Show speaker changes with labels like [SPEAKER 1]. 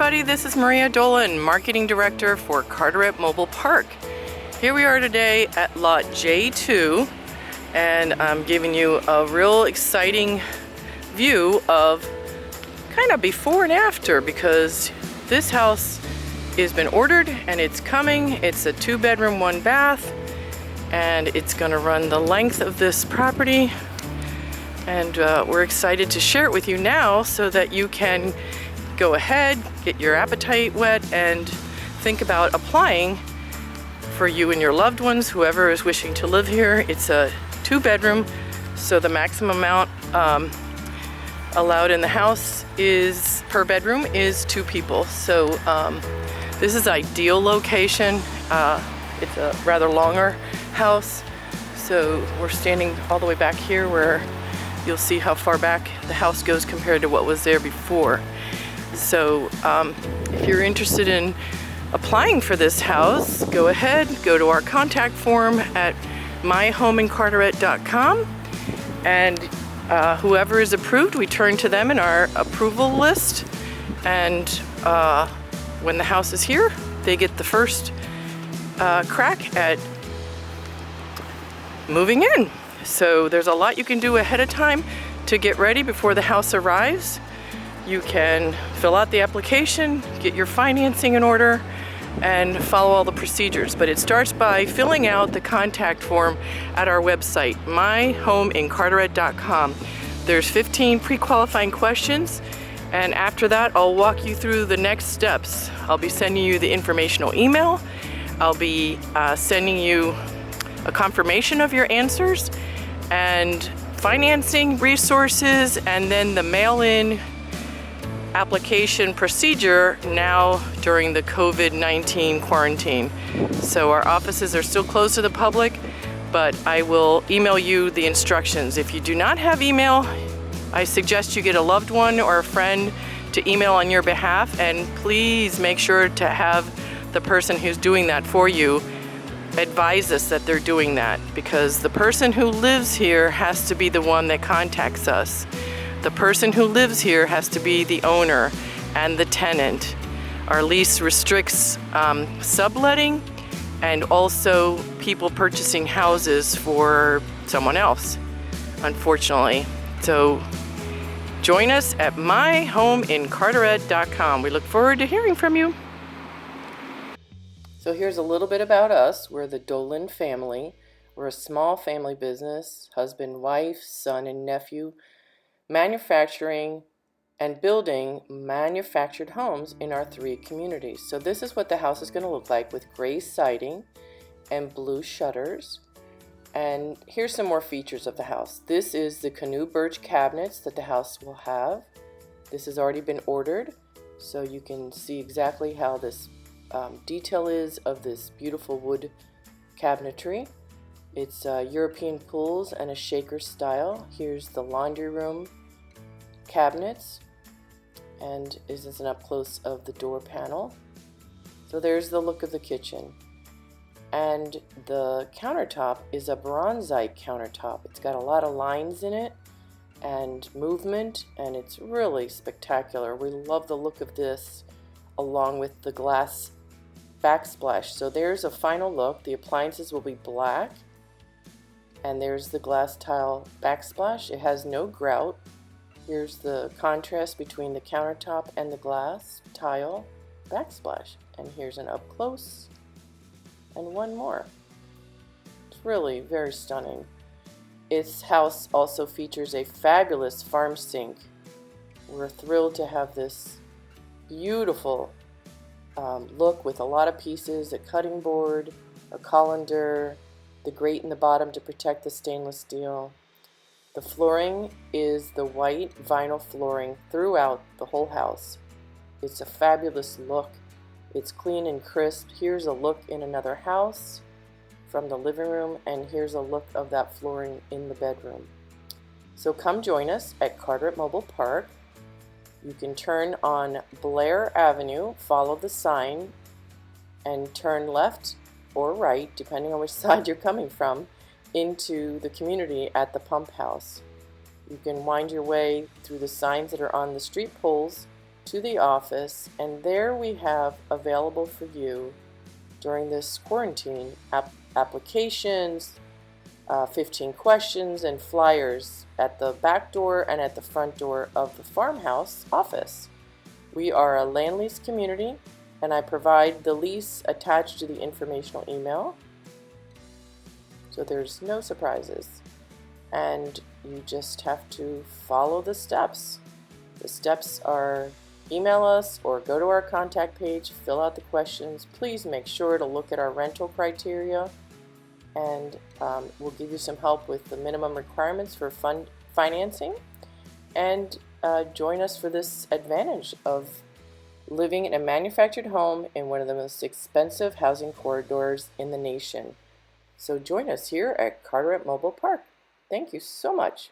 [SPEAKER 1] everybody, this is Maria Dolan, Marketing Director for Carteret Mobile Park. Here we are today at lot J2, and I'm giving you a real exciting view of kind of before and after, because this house has been ordered and it's coming. It's a 2-bedroom, 1-bath, and it's going to run the length of this property. And we're excited to share it with you now so that you can go ahead, get your appetite wet, and think about applying for you and your loved ones, whoever is wishing to live here. It's a 2-bedroom, so the maximum amount allowed in the house is per bedroom is 2 people. So this is ideal location. It's a rather longer house, so we're standing all the way back here where you'll see how far back the house goes compared to what was there before. So if you're interested in applying for this house, go ahead, go to our contact form at myhomeincarteret.com, and whoever is approved, we turn to them in our approval list, and when the house is here, they get the first crack at moving in. So there's a lot you can do ahead of time to get ready before the house arrives. You can fill out the application, get your financing in order, and follow all the procedures. But it starts by filling out the contact form at our website, myhomeincarteret.com. There's 15 pre-qualifying questions, and after that I'll walk you through the next steps. I'll be sending you the informational email. I'll be sending you a confirmation of your answers and financing resources, and then the mail-in application procedure now during the COVID-19 quarantine. So our offices are still closed to the public, but I will email you the instructions. If you do not have email, I suggest you get a loved one or a friend to email on your behalf, and please make sure to have the person who's doing that for you advise us that they're doing that, because the person who lives here has to be the one that contacts us. The person who lives here has to be the owner and the tenant. Our lease restricts subletting and also people purchasing houses for someone else, unfortunately. So join us at myhomeincarteret.com. We look forward to hearing from you. So here's a little bit about us. We're the Dolan family. We're a small family business, husband, wife, son, and nephew, manufacturing and building manufactured homes in our 3 communities. So this is what the house is going to look like, with gray siding and blue shutters. And here's some more features of the house. This is the Canoe Birch cabinets that the house will have. This has already been ordered, so you can see exactly how this detail is of this beautiful wood cabinetry. It's European pools and a shaker style. Here's the laundry room cabinets, and this is an up close of the door panel. So there's the look of the kitchen. And the countertop is a Bronzite countertop. It's got a lot of lines in it and movement, and it's really spectacular. We love the look of this, along with the glass backsplash. So there's a final look. The appliances will be black, and there's the glass tile backsplash. It has no grout. Here's the contrast between the countertop and the glass tile backsplash. And here's an up close and one more. It's really very stunning. Its house also features a fabulous farm sink. We're thrilled to have this beautiful look with a lot of pieces, a cutting board, a colander, the grate in the bottom to protect the stainless steel. The flooring is the white vinyl flooring throughout the whole house. It's a fabulous look. It's clean and crisp. Here's a look in another house from the living room, and here's a look of that flooring in the bedroom. So come join us at Carteret Mobile Park. You can turn on Blair Avenue, follow the sign, and turn left or right, depending on which side you're coming from, into the community at the pump house. You can wind your way through the signs that are on the street poles to the office, and there we have available for you during this quarantine applications, 15 questions, and flyers at the back door and at the front door of the farmhouse office. We are a land lease community, and I provide the lease attached to the informational email, so there's no surprises. And you just have to follow the steps. The steps are email us or go to our contact page, fill out the questions. Please make sure to look at our rental criteria, and we'll give you some help with the minimum requirements for financing. And join us for this advantage of living in a manufactured home in one of the most expensive housing corridors in the nation. So join us here at Carteret Mobile Park. Thank you so much.